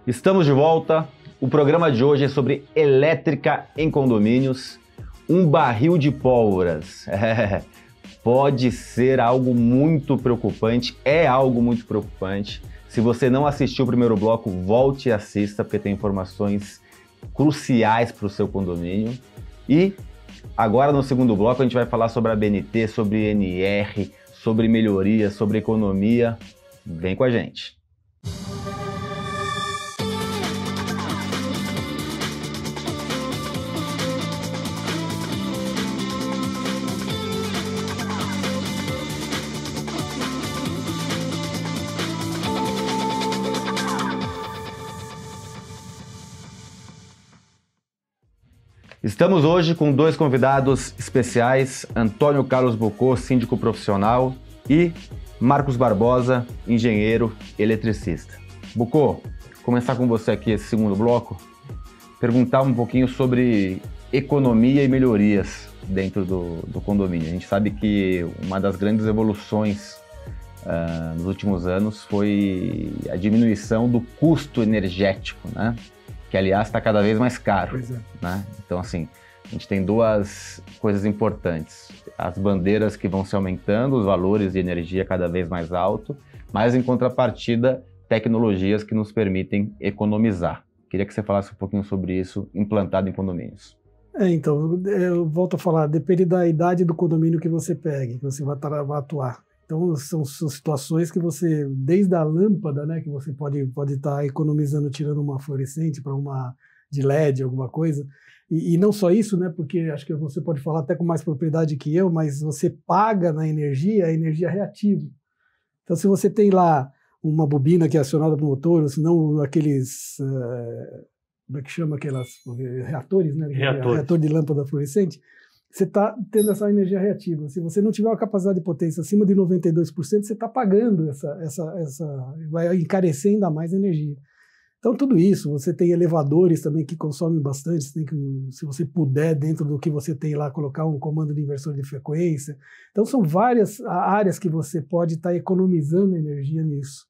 Estamos de volta. O programa de hoje é sobre elétrica em condomínios. Um barril de pólvoras. Pode ser algo muito preocupante, é algo muito preocupante. Se você não assistiu o primeiro bloco, volte e assista, porque tem informações cruciais para o seu condomínio. E agora no segundo bloco a gente vai falar sobre a ABNT, sobre NR, sobre melhoria, sobre economia. Vem com a gente. Estamos hoje com dois convidados especiais, Antônio Carlos Bucco, síndico profissional, e Marcos Barbosa, engenheiro eletricista. Bucco, começar com você aqui esse segundo bloco, perguntar um pouquinho sobre economia e melhorias dentro do condomínio. A gente sabe que uma das grandes evoluções nos últimos anos foi a diminuição do custo energético, né? Que, aliás, está cada vez mais caro. Pois é. Né? Então, assim, a gente tem duas coisas importantes. As bandeiras que vão se aumentando, os valores de energia cada vez mais alto, mas, em contrapartida, tecnologias que nos permitem economizar. Queria que você falasse um pouquinho sobre isso implantado em condomínios. Então, eu volto a falar, depende da idade do condomínio que você pegue, que você vai atuar. Então, são situações que você, desde a lâmpada, né, que você pode estar economizando, tirando uma fluorescente para uma de LED, alguma coisa. E não só isso, né, porque acho que você pode falar até com mais propriedade que eu, mas você paga na energia a energia reativa. Então, se você tem lá uma bobina que é acionada para o motor, ou se não aqueles, como é que chama aquelas reatores, né? Reator de lâmpada fluorescente, você está tendo essa energia reativa. Se você não tiver uma capacidade de potência acima de 92%, você está pagando vai encarecer ainda mais a energia. Então, tudo isso, você tem elevadores também que consomem bastante, você tem que, se você puder, dentro do que você tem lá, colocar um comando de inversor de frequência. Então, são várias áreas que você pode estar economizando energia nisso.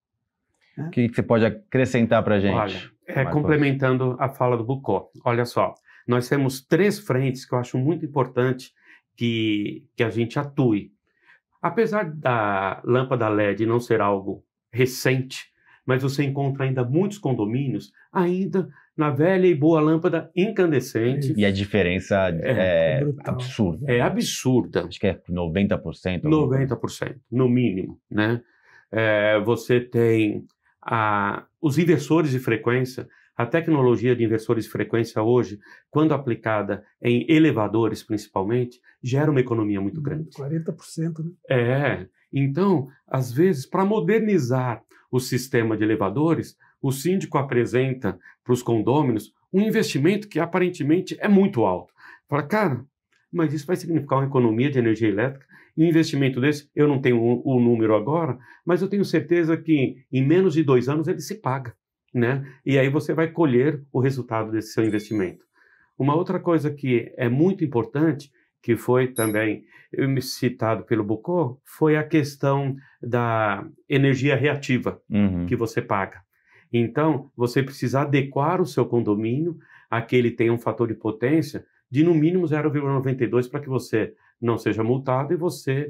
Né? O que você pode acrescentar para a gente? Olha, complementando a fala do Bucco, olha só. Nós temos 3 frentes que eu acho muito importante que a gente atue. Apesar da lâmpada LED não ser algo recente, mas você encontra ainda muitos condomínios ainda na velha e boa lâmpada incandescente. E a diferença é absurda. É absurda. Acho que é 90%. 90%, no mínimo, né? Você tem os inversores de frequência. A tecnologia de inversores de frequência hoje, quando aplicada em elevadores principalmente, gera uma economia muito grande. 40%, né? Então, às vezes, para modernizar o sistema de elevadores, o síndico apresenta para os condôminos um investimento que aparentemente é muito alto. Fala, cara, mas isso vai significar uma economia de energia elétrica? E um investimento desse, eu não tenho o número agora, mas eu tenho certeza que em menos de 2 anos ele se paga. Né? E aí você vai colher o resultado desse seu investimento. Uma outra coisa que é muito importante, que foi também citado pelo Bucco, foi a questão da energia reativa que você paga. Então, você precisa adequar o seu condomínio a que ele tenha um fator de potência de no mínimo 0,92 para que você não seja multado e você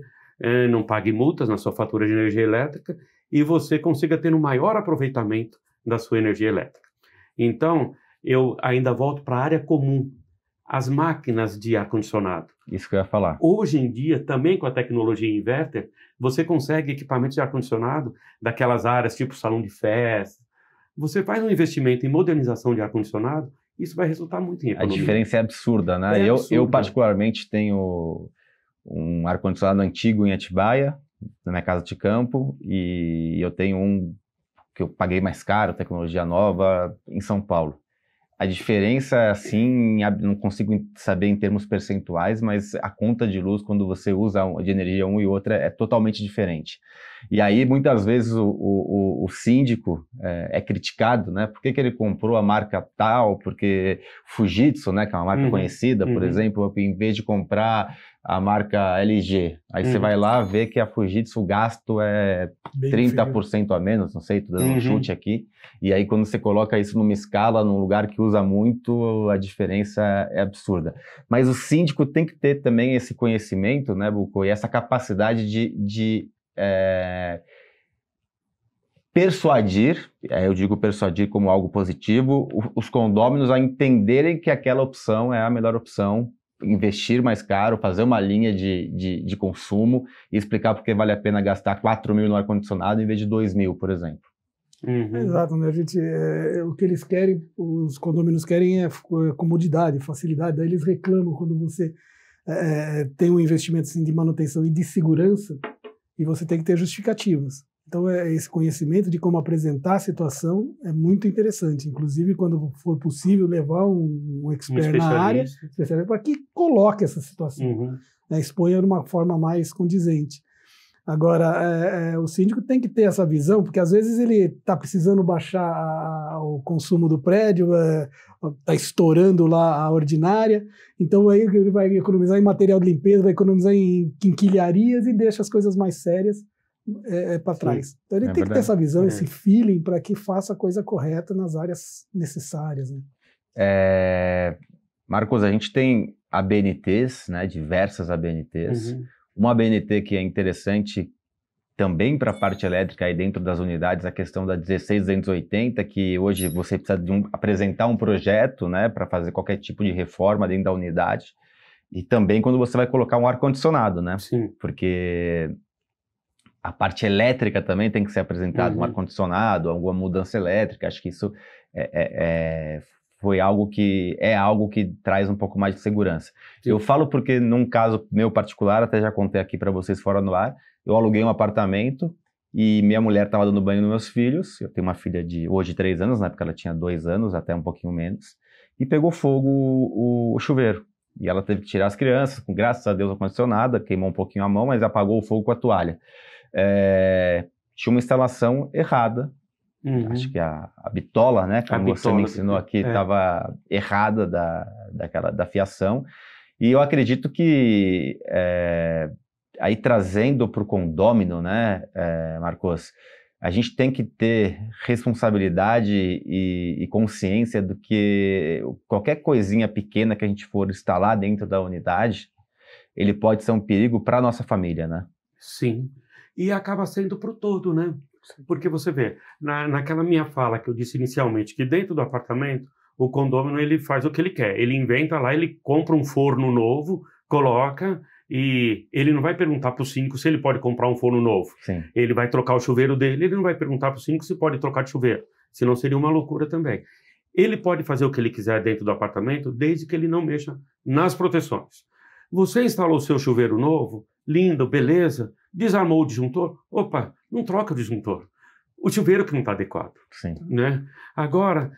não pague multas na sua fatura de energia elétrica e você consiga ter um maior aproveitamento da sua energia elétrica. Então, eu ainda volto para a área comum, as máquinas de ar-condicionado. Isso que eu ia falar. Hoje em dia, também com a tecnologia inverter, você consegue equipamentos de ar-condicionado daquelas áreas tipo salão de festa. Você faz um investimento em modernização de ar-condicionado, isso vai resultar muito em economia. A diferença é absurda, né? Eu particularmente tenho um ar-condicionado antigo em Atibaia, na minha casa de campo, e eu tenho um que eu paguei mais caro, tecnologia nova, em São Paulo. A diferença, assim, não consigo saber em termos percentuais, mas a conta de luz, quando você usa de energia um e outra, é totalmente diferente. E aí, muitas vezes, o síndico é criticado, né? Por que ele comprou a marca tal? Porque Fujitsu, né, que é uma marca conhecida, por exemplo, em vez de comprar a marca LG. Aí você vai lá ver que a Fujitsu o gasto é Bem 30% a menos, não sei, tô dando um chute aqui. E aí quando você coloca isso numa escala, num lugar que usa muito, a diferença é absurda. Mas o síndico tem que ter também esse conhecimento, né, Bucco, e essa capacidade de persuadir, eu digo persuadir como algo positivo, os condôminos a entenderem que aquela opção é a melhor opção, investir mais caro, fazer uma linha de consumo e explicar porque vale a pena gastar 4 mil no ar-condicionado em vez de 2 mil, por exemplo. Exato, né? O que eles querem, os condôminos querem é comodidade, facilidade, daí eles reclamam quando você tem um investimento assim, de manutenção e de segurança e você tem que ter justificativas. Então, esse conhecimento de como apresentar a situação é muito interessante. Inclusive, quando for possível, levar um expert na área, para que coloque essa situação, exponha de uma forma mais condizente. Agora, o síndico tem que ter essa visão, porque às vezes ele está precisando baixar o consumo do prédio, está estourando lá a ordinária, então aí ele vai economizar em material de limpeza, vai economizar em quinquilharias e deixa as coisas mais sérias para trás. Então ele tem que ter essa visão, esse feeling para que faça a coisa correta nas áreas necessárias. Né? Marcos, a gente tem ABNTs, né, diversas ABNTs. Uma ABNT que é interessante também para a parte elétrica aí dentro das unidades, a questão da 16280, que hoje você precisa apresentar um projeto, né, para fazer qualquer tipo de reforma dentro da unidade. E também quando você vai colocar um ar-condicionado, né? Sim. Porque a parte elétrica também tem que ser apresentada, um ar-condicionado, alguma mudança elétrica. Acho que isso é algo que traz um pouco mais de segurança. Sim. Eu falo porque num caso meu particular, até já contei aqui para vocês fora no ar, eu aluguei um apartamento e minha mulher estava dando banho nos meus filhos. Eu tenho uma filha de hoje 3 anos, na época ela tinha 2 anos, até um pouquinho menos, e pegou fogo o chuveiro. E ela teve que tirar as crianças, com graças a Deus a queimou um pouquinho a mão, mas apagou o fogo com a toalha. Tinha uma instalação errada. Acho que a bitola, né, como você me ensinou aqui, estava errada da fiação. E eu acredito que aí trazendo para o condômino, né, Marcos, a gente tem que ter responsabilidade e consciência do que qualquer coisinha pequena que a gente for instalar dentro da unidade, ele pode ser um perigo para a nossa família, né? Sim. E acaba sendo para o todo, né? Porque você vê, naquela minha fala que eu disse inicialmente, que dentro do apartamento, o condômino ele faz o que ele quer. Ele inventa lá, ele compra um forno novo, coloca, e ele não vai perguntar para o síndico se ele pode comprar um forno novo. Sim. Ele vai trocar o chuveiro dele, ele não vai perguntar para o síndico se pode trocar de chuveiro. Senão seria uma loucura também. Ele pode fazer o que ele quiser dentro do apartamento, desde que ele não mexa nas proteções. Você instalou o seu chuveiro novo, lindo, beleza, desarmou o disjuntor, opa, não troca o disjuntor. O chuveiro que não está adequado. Sim. Né? Agora,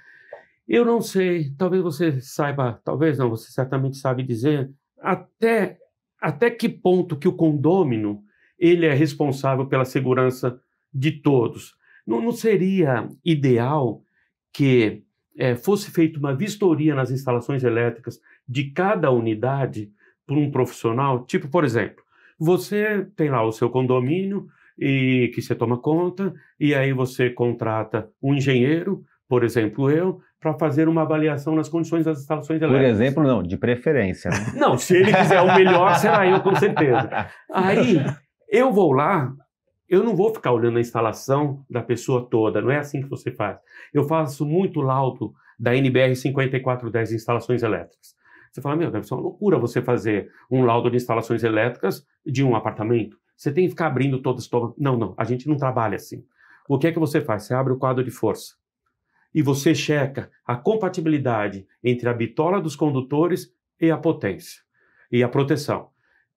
eu não sei, talvez você saiba, talvez não, você certamente sabe dizer até que ponto que o condômino ele é responsável pela segurança de todos. Não seria ideal que fosse feita uma vistoria nas instalações elétricas de cada unidade por um profissional? Tipo, por exemplo, você tem lá o seu condomínio e que você toma conta, e aí você contrata um engenheiro, por exemplo, eu, para fazer uma avaliação nas condições das instalações elétricas. Por exemplo, não, de preferência. Né? Não, se ele quiser o melhor, será eu, com certeza. Aí, eu vou lá, eu não vou ficar olhando a instalação da pessoa toda, não é assim que você faz. Eu faço muito laudo da NBR 5410 instalações elétricas. Você fala, deve ser uma loucura você fazer um laudo de instalações elétricas de um apartamento. Você tem que ficar abrindo todas. Não, a gente não trabalha assim. O que é que você faz? Você abre o quadro de força e você checa a compatibilidade entre a bitola dos condutores e a potência e a proteção.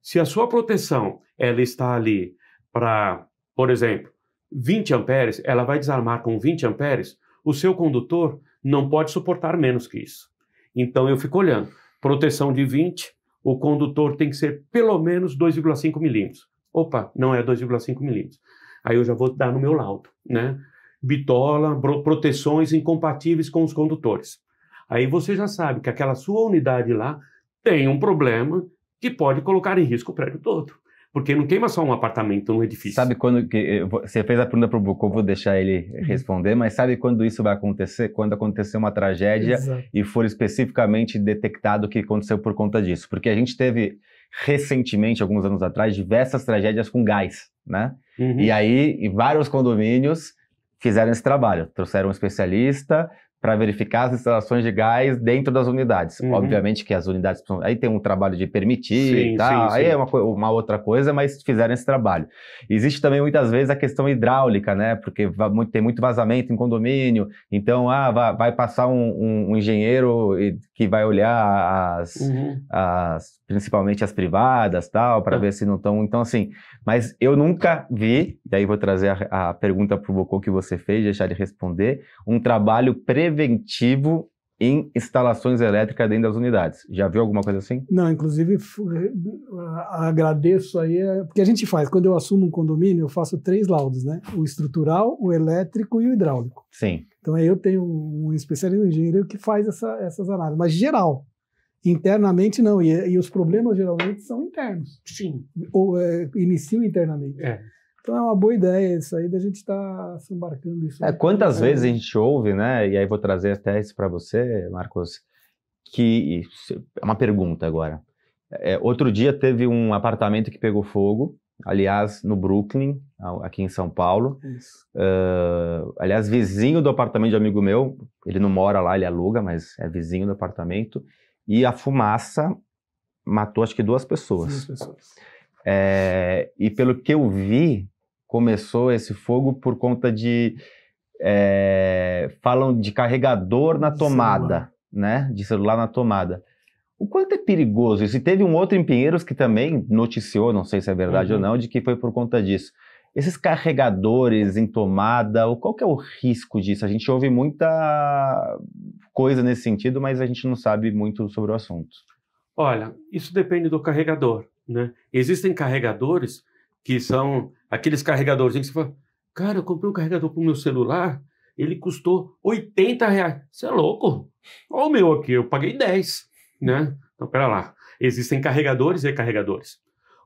Se a sua proteção ela está ali para, por exemplo, 20 amperes, ela vai desarmar com 20 amperes, o seu condutor não pode suportar menos que isso. Então eu fico olhando. Proteção de 20, o condutor tem que ser pelo menos 2,5 milímetros. Opa, não é 2,5 milímetros. Aí eu já vou dar no meu laudo, né? Bitola, proteções incompatíveis com os condutores. Aí você já sabe que aquela sua unidade lá tem um problema que pode colocar em risco o prédio todo. Porque não queima só um apartamento, um edifício. Sabe quando você fez a pergunta para o Bucô, vou deixar ele responder, mas sabe quando isso vai acontecer? Quando acontecer uma tragédia Exato. e for especificamente detectado o que aconteceu por conta disso. Porque a gente teve recentemente, alguns anos atrás, diversas tragédias com gás, né? Uhum. E aí, vários condomínios fizeram esse trabalho, trouxeram um especialista para verificar as instalações de gás dentro das unidades. Uhum. Obviamente que as unidades... Aí tem um trabalho de permitir Sim, e tal, sim, aí sim. é uma outra coisa, mas fizeram esse trabalho. Existe também, muitas vezes, a questão hidráulica, né? Porque tem muito vazamento em condomínio, então vai passar um engenheiro que vai olhar principalmente as privadas, tal, para ver se não estão... Então, assim, mas eu nunca vi, e aí vou trazer a pergunta para o Bocô que você fez, deixar ele responder, um trabalho preventivo em instalações elétricas dentro das unidades. Já viu alguma coisa assim? Não, inclusive agradeço aí, porque a gente faz, quando eu assumo um condomínio, eu faço 3 laudos, né? O estrutural, o elétrico e o hidráulico. Sim. Então aí eu tenho um especialista, um engenheiro que faz essas análises, mas geral. Internamente não, e os problemas geralmente são internos. Sim. Ou iniciam internamente. Então é uma boa ideia isso aí, da gente estar se embarcando isso. Quantas vezes a gente ouve, né? E aí vou trazer até isso para você, Marcos, que é uma pergunta agora. Outro dia teve um apartamento que pegou fogo, aliás, no Brooklyn, aqui em São Paulo. Aliás, vizinho do apartamento de amigo meu, ele não mora lá, ele aluga, mas é vizinho do apartamento. E a fumaça matou, acho que 2 pessoas. 2 pessoas. E pelo que eu vi, começou esse fogo por conta de... falam de carregador na tomada, né? De celular na tomada. O quanto é perigoso isso? E teve um outro em Pinheiros que também noticiou, não sei se é verdade ou não, de que foi por conta disso. Esses carregadores em tomada, qual que é o risco disso? A gente ouve muita coisa nesse sentido, mas a gente não sabe muito sobre o assunto. Olha, isso depende do carregador, né? Existem carregadores que são aqueles carregadores que você fala, cara, eu comprei um carregador para o meu celular, ele custou R$80. Você é louco? Olha o meu aqui, eu paguei 10, né? Então, pera lá. Existem carregadores e carregadores.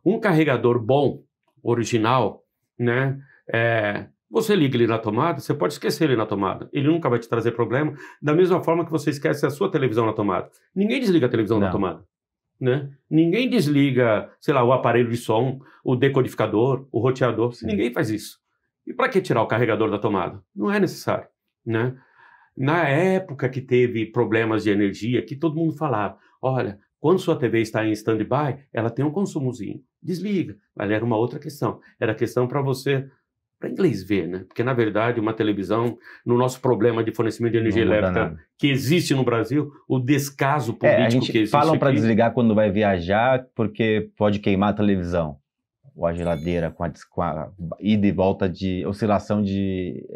Um carregador bom, original, né? Você liga ele na tomada, você pode esquecer ele na tomada. Ele nunca vai te trazer problema, da mesma forma que você esquece a sua televisão na tomada. Ninguém desliga a televisão na tomada, né? Ninguém desliga, sei lá, o aparelho de som, o decodificador, o roteador. Sim. Ninguém faz isso. E para que tirar o carregador da tomada? Não é necessário, né? Na época que teve problemas de energia, que todo mundo falava, olha, quando sua TV está em stand-by, ela tem um consumozinho. Desliga. Mas era uma outra questão. Era questão para você, para inglês ver, né? Porque, na verdade, uma televisão, no nosso problema de fornecimento de energia elétrica que existe no Brasil, o descaso político que existe falam para aqui... desligar quando vai viajar, porque pode queimar a televisão. Ou a geladeira com a ida e volta de oscilação de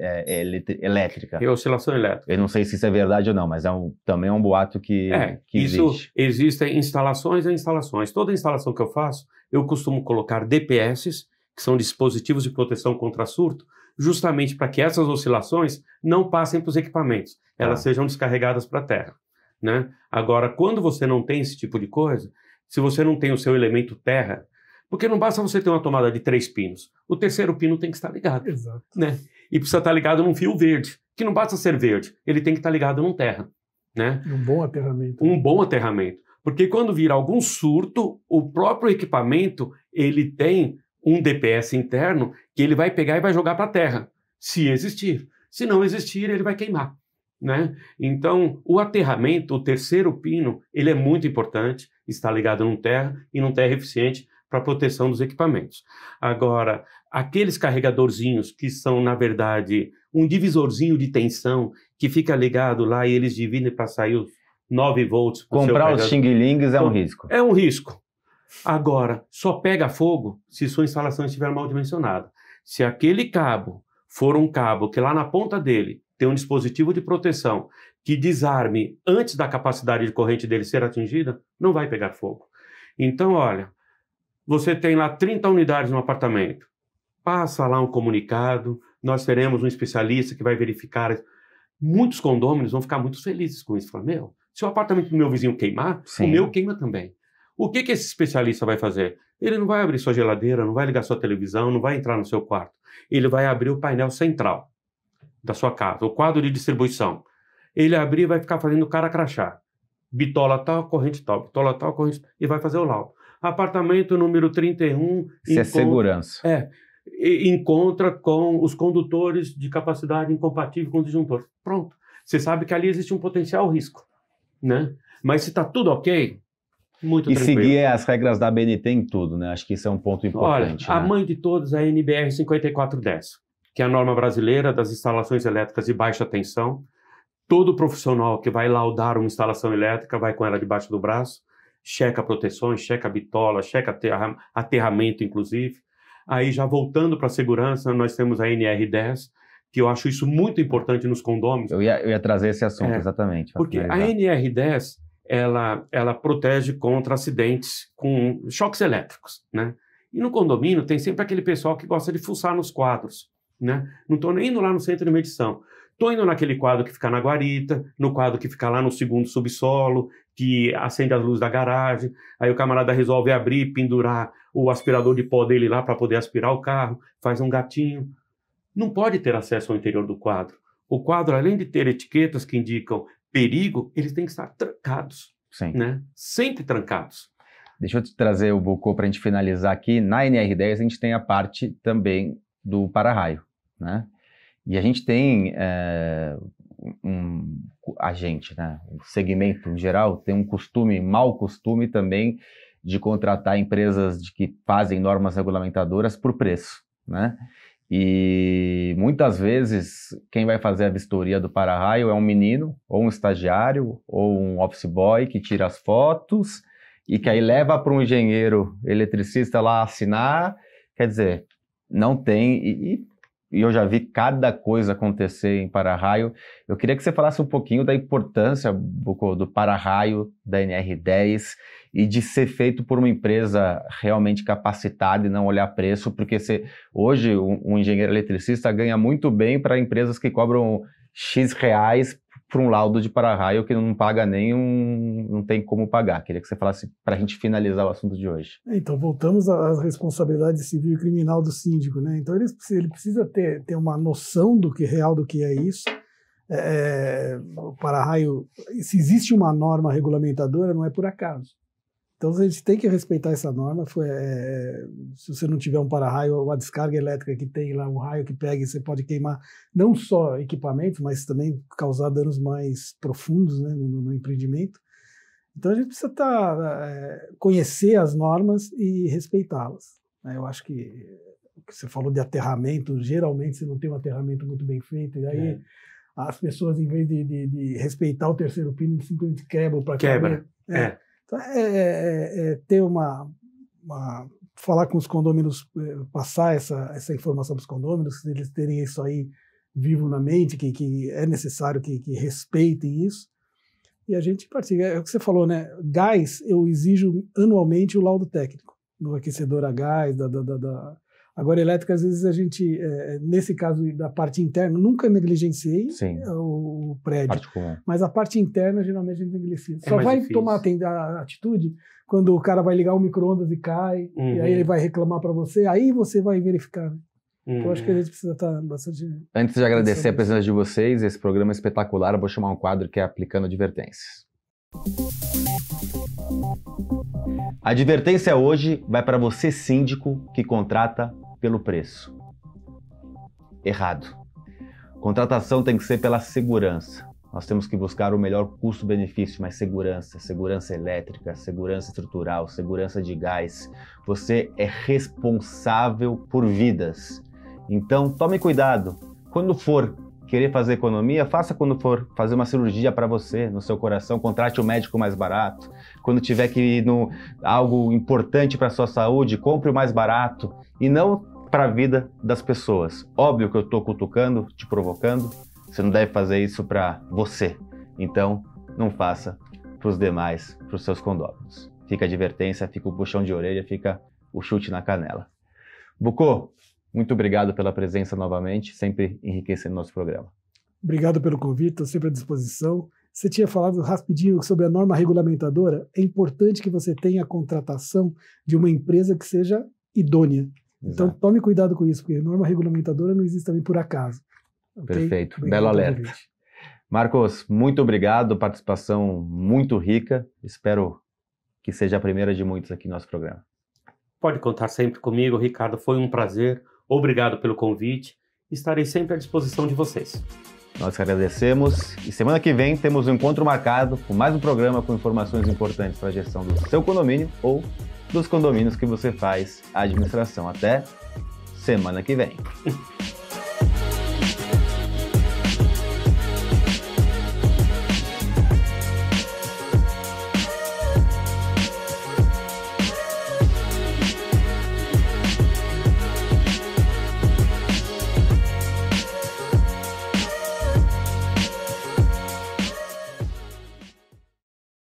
elétrica. É oscilação elétrica. Eu não sei se isso é verdade ou não, mas também é um boato que existe. Existem instalações e instalações. Toda instalação que eu faço, eu costumo colocar DPS, que são dispositivos de proteção contra surto, justamente para que essas oscilações não passem para os equipamentos, elas sejam descarregadas para a terra, né? Agora, quando você não tem esse tipo de coisa, se você não tem o seu elemento terra, porque não basta você ter uma tomada de 3 pinos, o terceiro pino tem que estar ligado, Exato. né? E precisa estar ligado num fio verde, que não basta ser verde, ele tem que estar ligado num terra, né? Um bom aterramento. Um bom aterramento, porque quando vir algum surto, o próprio equipamento, ele tem um DPS interno que ele vai pegar e vai jogar para a terra, se existir. Se não existir, ele vai queimar, né? Então, o aterramento, o terceiro pino, ele é muito importante, está ligado num terra e num terra eficiente para a proteção dos equipamentos. Agora, aqueles carregadorzinhos que são, na verdade, um divisorzinho de tensão que fica ligado lá e eles dividem para sair os 9 volts. Comprar os xing-lings é um risco. É um risco. Agora, só pega fogo se sua instalação estiver mal dimensionada. Se aquele cabo for um cabo que lá na ponta dele tem um dispositivo de proteção que desarme antes da capacidade de corrente dele ser atingida, não vai pegar fogo. Então, olha, você tem lá 30 unidades no apartamento. Passa lá um comunicado, nós teremos um especialista que vai verificar. Muitos condôminos vão ficar muito felizes com isso. Falar, se o apartamento do meu vizinho queimar, o meu queima também. O que esse especialista vai fazer? Ele não vai abrir sua geladeira, não vai ligar sua televisão, não vai entrar no seu quarto. Ele vai abrir o painel central da sua casa, o quadro de distribuição. Ele abrir e vai ficar fazendo cara crachá. Bitola tal, corrente tal, bitola tal, corrente tal, e vai fazer o laudo. Apartamento número 31... Isso é segurança. Encontra com os condutores de capacidade incompatível com o disjuntor. Pronto. Você sabe que ali existe um potencial risco, né? Mas se está tudo ok, muito tranquilo. E seguir as regras da ABNT em tudo, né? Acho que isso é um ponto importante. Olha, a mãe de todos é a NBR 5410, que é a norma brasileira das instalações elétricas de baixa tensão. Todo profissional que vai laudar uma instalação elétrica vai com ela debaixo do braço, checa proteções, checa bitola, checa aterramento, inclusive. Aí, já voltando para a segurança, nós temos a NR10, que eu acho isso muito importante nos condôminos. Eu ia trazer esse assunto, exatamente. Porque a NR10, ela protege contra acidentes com choques elétricos, né? E no condomínio tem sempre aquele pessoal que gosta de fuçar nos quadros, né? Não estou nem indo lá no centro de medição. Estou indo naquele quadro que fica na guarita, no quadro que fica lá no segundo subsolo, que acende as luzes da garagem, aí o camarada resolve abrir, pendurar o aspirador de pó dele lá para poder aspirar o carro, faz um gatinho. Não pode ter acesso ao interior do quadro. O quadro, além de ter etiquetas que indicam perigo, eles têm que estar trancados. Sim. Né? Sempre trancados. Deixa eu te trazer o Bocô para a gente finalizar aqui. Na NR10 a gente tem a parte também do para-raio, né? E a gente tem um segmento em geral, tem um mau costume também de contratar empresas que fazem normas regulamentadoras por preço, né? E muitas vezes quem vai fazer a vistoria do para-raio é um menino, ou um estagiário, ou um office boy que tira as fotos e que aí leva para um engenheiro eletricista lá assinar. Quer dizer, não tem... E eu já vi cada coisa acontecer em para-raio. Eu queria que você falasse um pouquinho da importância do para-raio da NR10 e de ser feito por uma empresa realmente capacitada e não olhar preço, porque hoje um engenheiro eletricista ganha muito bem para empresas que cobram X reais por um laudo de para-raio que não paga não tem como pagar. Queria que você falasse para a gente finalizar o assunto de hoje. Então, voltamos às responsabilidades civil e criminal do síndico, né? Então, ele precisa ter uma noção do que é isso. O para-raio, se existe uma norma regulamentadora, não é por acaso. Então, a gente tem que respeitar essa norma. Se você não tiver um para-raio, uma descarga elétrica que tem lá, um raio que pega, você pode queimar não só equipamentos, mas também causar danos mais profundos, né, no empreendimento. Então, a gente precisa conhecer as normas e respeitá-las, né? Eu acho que o que você falou de aterramento, geralmente você não tem um aterramento muito bem feito, e aí as pessoas, em vez de respeitar o terceiro pino, simplesmente quebram para quebra. Então, ter falar com os condôminos, passar essa informação para os condôminos, eles terem isso aí vivo na mente, que é necessário que respeitem isso. E a gente participa. É o que você falou, né? Gás, eu exijo anualmente o laudo técnico no aquecedor a gás, Agora, elétrica, às vezes a gente, nesse caso da parte interna, nunca negligenciei o prédio, mas a parte interna geralmente a gente negligencia. Só vai difícil. Tomar a atitude quando o cara vai ligar o micro-ondas e cai, e aí ele vai reclamar para você, aí você vai verificar. Né? Então, acho que a gente precisa estar bastante... Antes de agradecer a presença de vocês, esse programa é espetacular, eu vou chamar um quadro que é Aplicando Advertências. A advertência hoje vai para você, síndico, que contrata pelo preço. Errado. Contratação tem que ser pela segurança. Nós temos que buscar o melhor custo-benefício, mas segurança elétrica, segurança estrutural, segurança de gás. Você é responsável por vidas. Então, tome cuidado. Quando for querer fazer economia, faça quando for fazer uma cirurgia para você, no seu coração, contrate o médico mais barato. Quando tiver que ir algo importante para a sua saúde, compre o mais barato e não para a vida das pessoas. Óbvio que eu estou cutucando, te provocando, você não deve fazer isso para você. Então, não faça para os demais, para os seus condôminos. Fica a advertência, fica o puxão de orelha, fica o chute na canela. Bocô, muito obrigado pela presença novamente, sempre enriquecendo nosso programa. Obrigado pelo convite, estou sempre à disposição. Você tinha falado rapidinho sobre a norma regulamentadora. É importante que você tenha a contratação de uma empresa que seja idônea. Então, tome cuidado com isso, porque norma regulamentadora não existe também por acaso. Okay? Perfeito, belo alerta. Marcos, muito obrigado, participação muito rica. Espero que seja a primeira de muitos aqui no nosso programa. Pode contar sempre comigo, Ricardo. Foi um prazer. Obrigado pelo convite. Estarei sempre à disposição de vocês. Nós que agradecemos. E semana que vem temos um encontro marcado com mais um programa com informações importantes para a gestão do seu condomínio ou dos condomínios que você faz a administração. Até semana que vem.